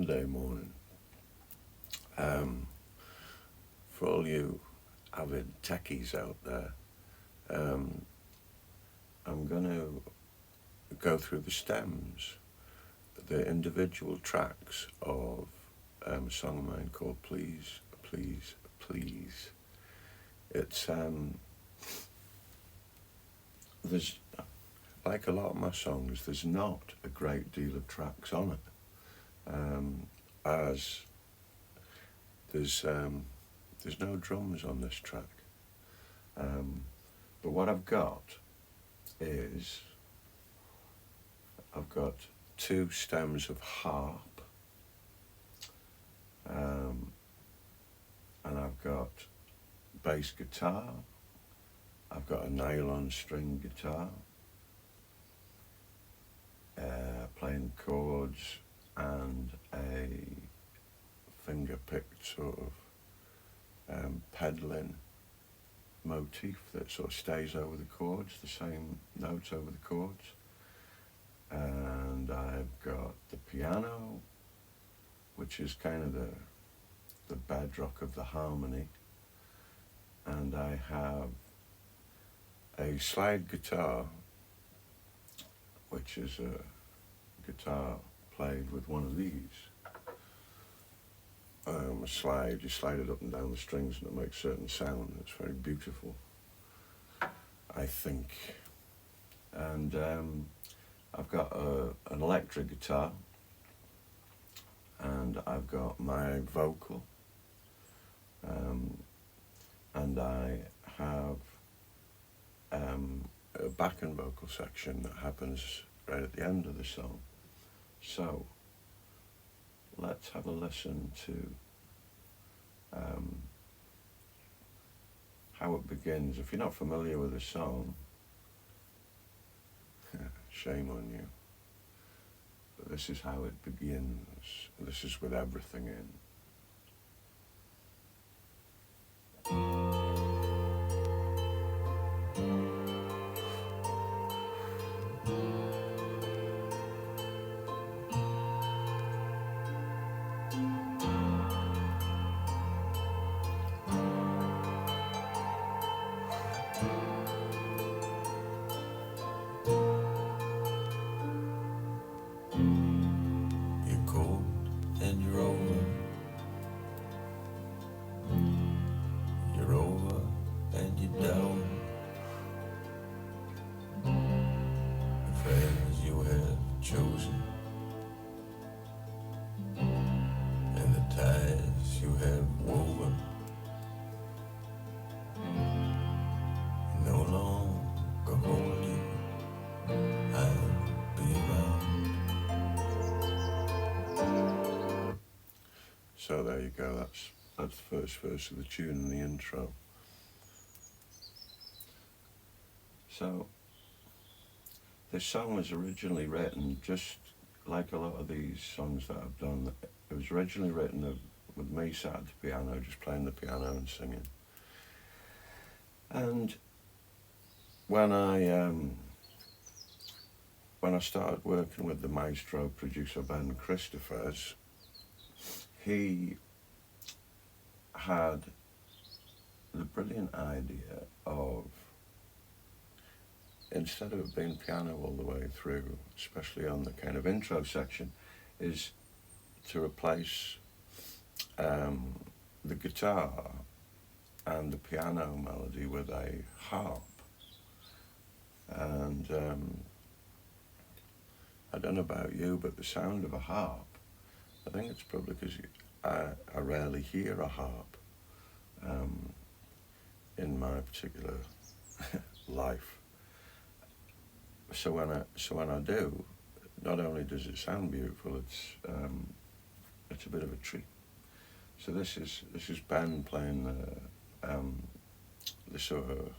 Monday morning. For all you avid techies out there, I'm going to go through the stems, the individual tracks of a song of mine called Please, Please, Please. It's, there's, like a lot of my songs, there's not a great deal of tracks on it, as there's no drums on this track. But what I've got is, I've got 2 stems of harp, and I've got bass guitar, I've got a nylon string guitar, playing chords, and a finger-picked sort of pedaling motif that sort of stays over the chords, the same notes over the chords. And I've got the piano, which is kind of the bedrock of the harmony. And I have a slide guitar, which is a guitar played with one of these. A slide, you slide it up and down the strings and it makes certain sound. It's very beautiful, I think. And I've got an electric guitar, and I've got my vocal, and I have a backing vocal section that happens right at the end of the song. So let's have a listen to how it begins. If you're not familiar with the song, shame on you. But this is how it begins. This is with everything in. So there you go, that's the first verse of the tune and the intro. So this song was originally written just like a lot of these songs that I've done. It was originally written with me sat at the piano, just playing the piano and singing. And when I started working with the maestro producer Ben Christophers, he had the brilliant idea of, instead of it being piano all the way through, especially on the kind of intro section, is to replace the guitar and the piano melody with a harp. And I don't know about you, but the sound of a harp, I think it's probably because I rarely hear a harp in my particular life. So when I do, not only does it sound beautiful, it's a bit of a treat. So this is Ben playing the sort of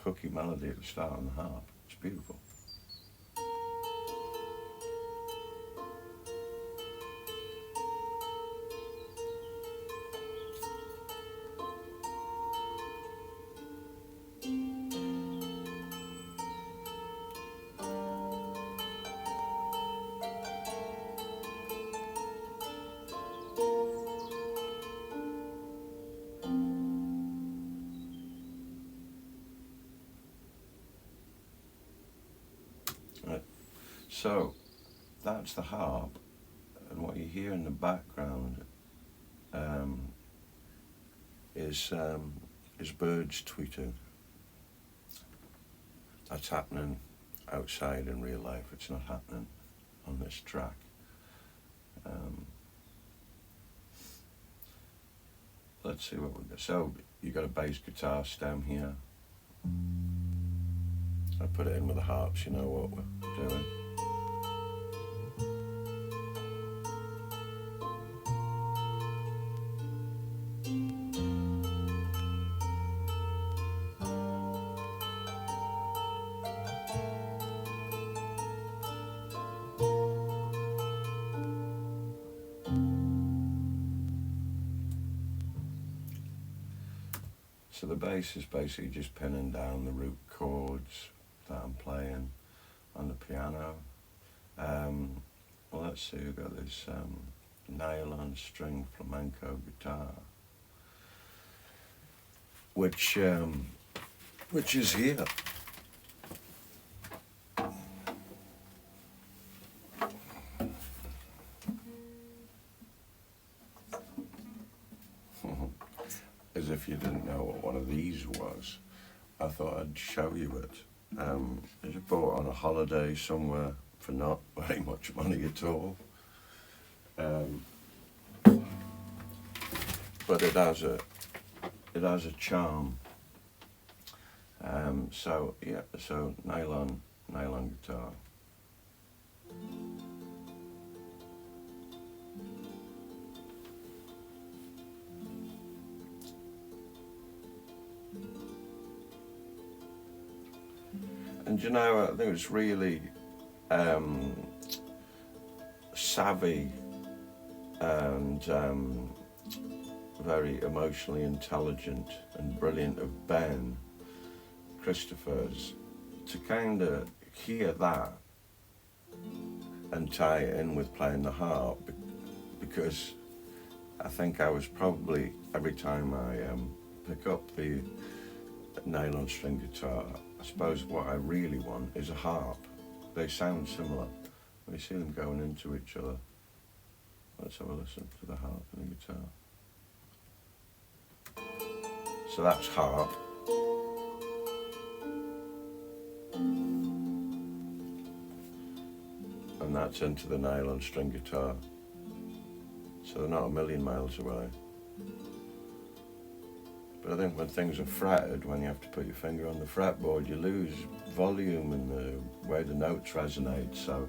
hooky melody at the start on the harp. It's beautiful. So that's the harp, and what you hear in the background um, is birds tweeting. That's happening outside in real life. It's not happening on this track. Let's see what we got. So you got a bass guitar stem here. I put it in with the harps. You know what we're doing. So the bass is basically just pinning down the root chords that I'm playing on the piano. Well, let's see, we've got this nylon string flamenco guitar, which is here. As if you didn't know what one of these was. I thought I'd show you it. I just bought on a holiday somewhere for not very much money at all. But it has a charm. So yeah, so nylon guitar. And you know, I think it's really savvy and very emotionally intelligent and brilliant of Ben Christopher's to kind of hear that and tie it in with playing the harp, because I think I was probably, every time I pick up the nylon string guitar, I suppose what I really want is a harp. They sound similar. We see them going into each other. Let's have a listen to the harp and the guitar. So that's harp. And that's into the nylon string guitar. So they're not a million miles away. But I think when things are fretted, when you have to put your finger on the fretboard, you lose volume in the way the notes resonate. So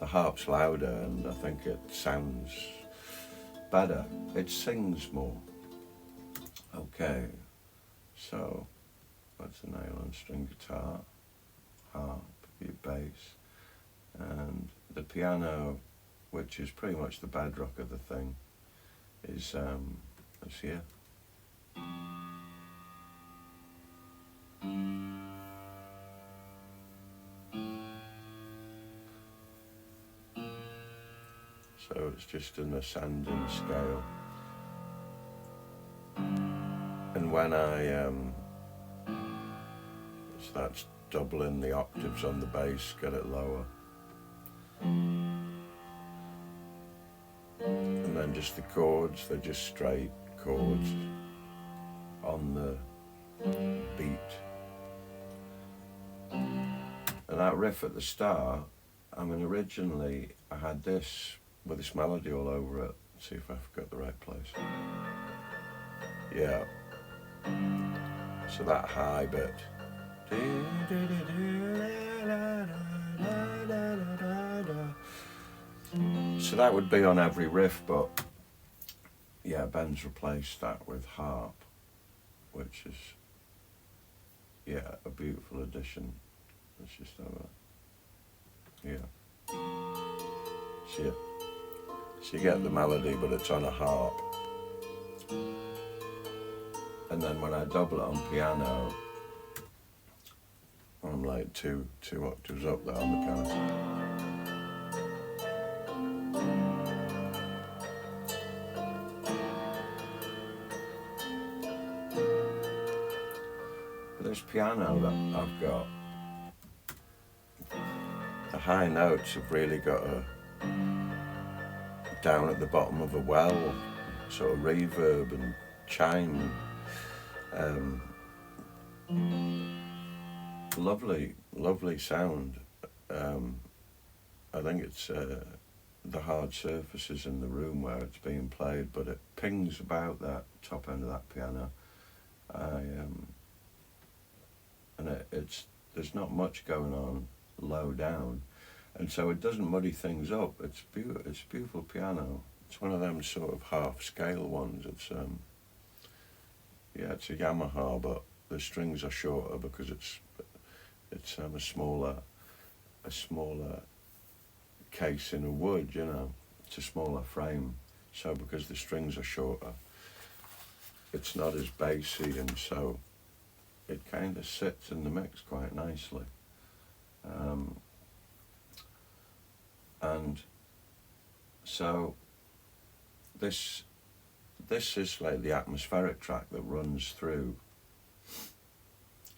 the harp's louder, and I think it sounds better. It sings more. Okay, so that's a nylon string guitar, harp, your bass, and the piano, which is pretty much the bedrock of the thing, is here. So it's just an ascending scale. And when I, so that's doubling the octaves on the bass, get it lower. And then just the chords, they're just straight chords on the beat. And that riff at the start, I mean, originally I had this with this melody all over it. Let's see if I've got the right place. Yeah. So that high bit. So that would be on every riff, but yeah, Ben's replaced that with harp, which is, yeah, a beautiful addition. Let's just have a, yeah. See it? So you get the melody, but it's on a harp. And then when I double it on piano, I'm like two octaves up there on the piano. But this piano that I've got, the high notes have really got a down at the bottom of a well, sort of reverb and chime. Lovely sound. I think it's the hard surfaces in the room where it's being played, but it pings about that top end of that piano. There's not much going on low down, and so it doesn't muddy things up. It's beautiful piano. It's one of them sort of half scale ones. It's it's a Yamaha, but the strings are shorter because it's a smaller case in a wood, you know. It's a smaller frame, so because the strings are shorter, it's not as bassy, and so it kind of sits in the mix quite nicely. And so this is like the atmospheric track that runs through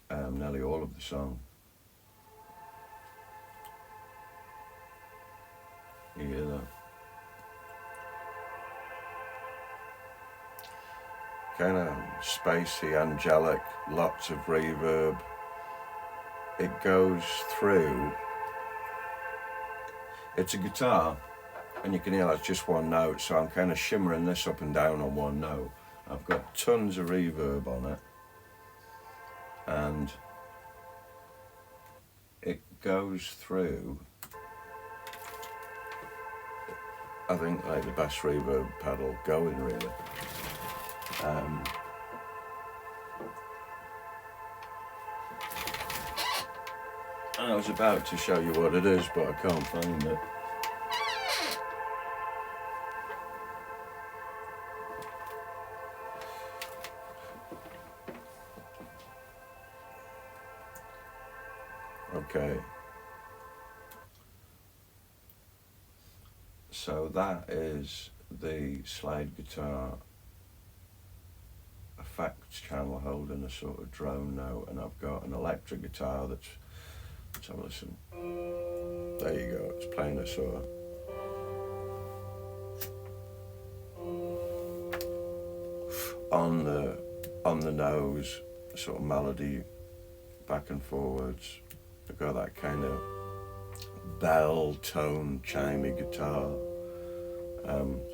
nearly all of the song. You hear that? Kind of spacey, angelic, lots of reverb. It goes through. It's a guitar, and you can hear that's just one note, so I'm kind of shimmering this up and down on one note. I've got tons of reverb on it, and it goes through, I think, like the best reverb pedal going, really. And I was about to show you what it is, but I can't find it. Okay. So that is the slide guitar effects channel holding a sort of drone note, and I've got an electric guitar that's, let's have a listen. There you go, it's playing a sort of on the nose, sort of melody back and forwards. I've got that kind of bell tone chimey guitar,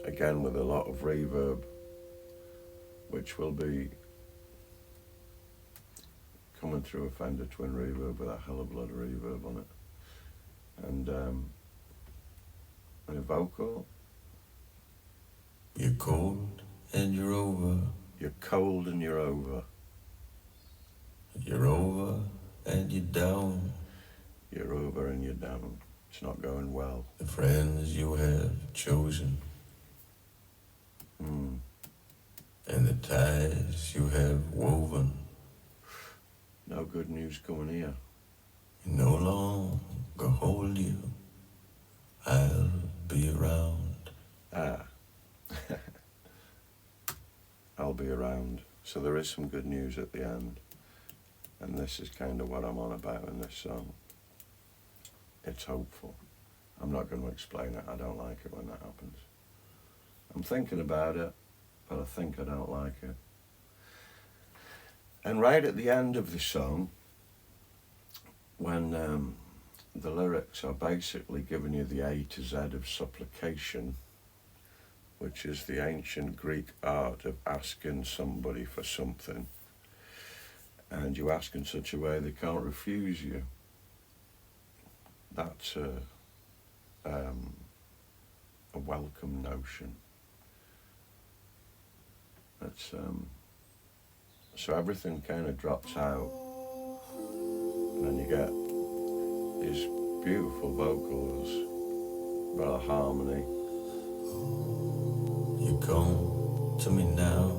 again with a lot of reverb, which will be coming through a Fender Twin Reverb with a hell of a lot of reverb on it, and a vocal. You're cold and you're over. You're cold and you're over. You're over and you're down. You're over and you're down. It's not going well. The friends you have chosen. And the ties you have woven. No good news coming here. No longer hold you. I'll be around. I'll be around. So there is some good news at the end. And this is kind of what I'm on about in this song. It's hopeful. I'm not going to explain it. I don't like it when that happens. I'm thinking about it, but I think I don't like it. And right at the end of the song, when the lyrics are basically giving you the A to Z of supplication, which is the ancient Greek art of asking somebody for something, and you ask in such a way they can't refuse you. That's a welcome notion. That's so everything kind of drops out, and then you get these beautiful vocals, rather harmony. You come to me now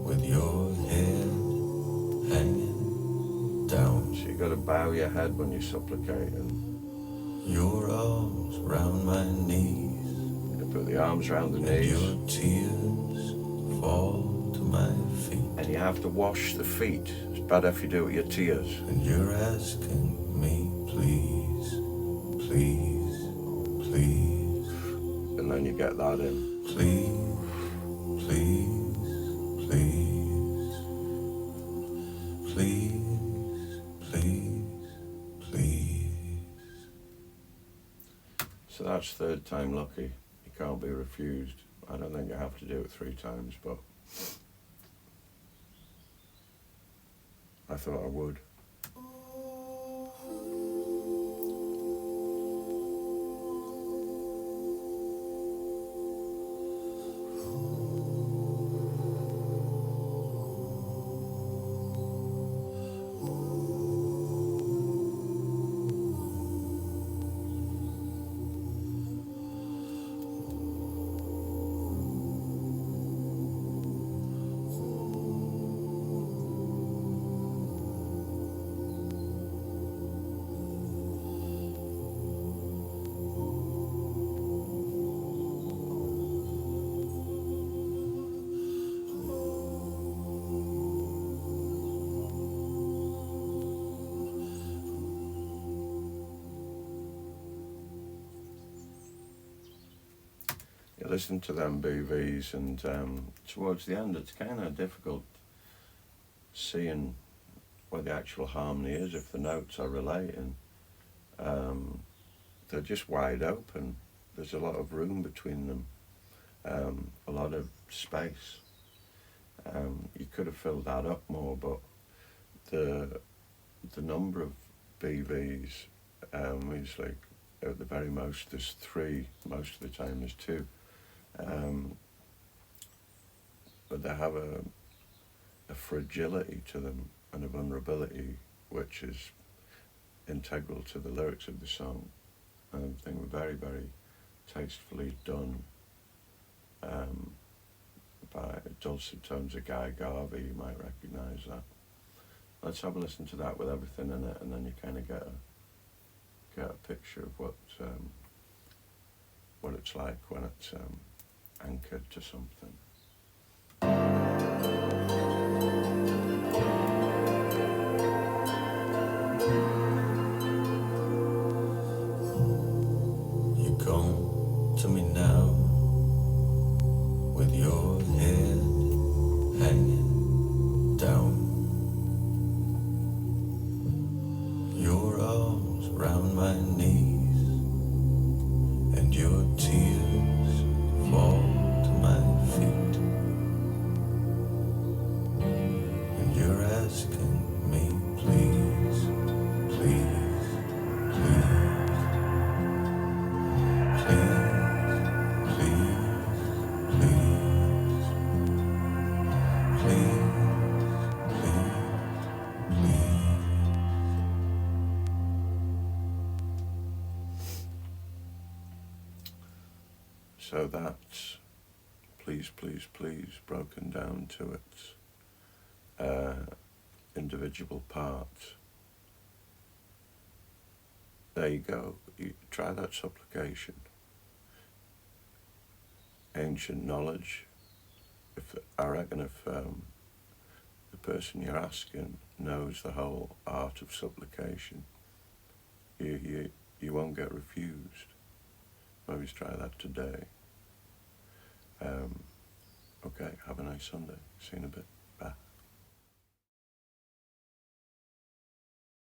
with your head hanging down. So you got to bow your head when you're supplicating. Your arms round my knees. You put the arms around the and knees. Your tears fall to my feet. And you have to wash the feet. It's better if you do it with your tears. And you're asking me, please, please, please, and then you get that in. please, please, please, please, please, please. So that's third time lucky. You can't be refused. I don't think you have to do it 3 times, but I thought I would. You listen to them BVs, and towards the end it's kind of difficult seeing where the actual harmony is, if the notes are relating. They're just wide open. There's a lot of room between them, a lot of space. You could have filled that up more, but the number of BVs is like, at the very most there's 3, most of the time there's 2. But they have a fragility to them and a vulnerability which is integral to the lyrics of the song. And I think very, very tastefully done by dulcet tones of Guy Garvey. You might recognise that. Let's have a listen to that with everything in it, and then you kind of get a picture of what it's like when it's anchored to something. You come to me now with your head hanging down, your arms round my knees, and your tears fall to my feet, and you're asking me, please, please, please, So that's Please, Please, Please broken down to its individual parts. There you go. You try that supplication. Ancient knowledge. I reckon if the person you're asking knows the whole art of supplication, you won't get refused. Maybe try that today. Okay, have a nice Sunday. See you in a bit.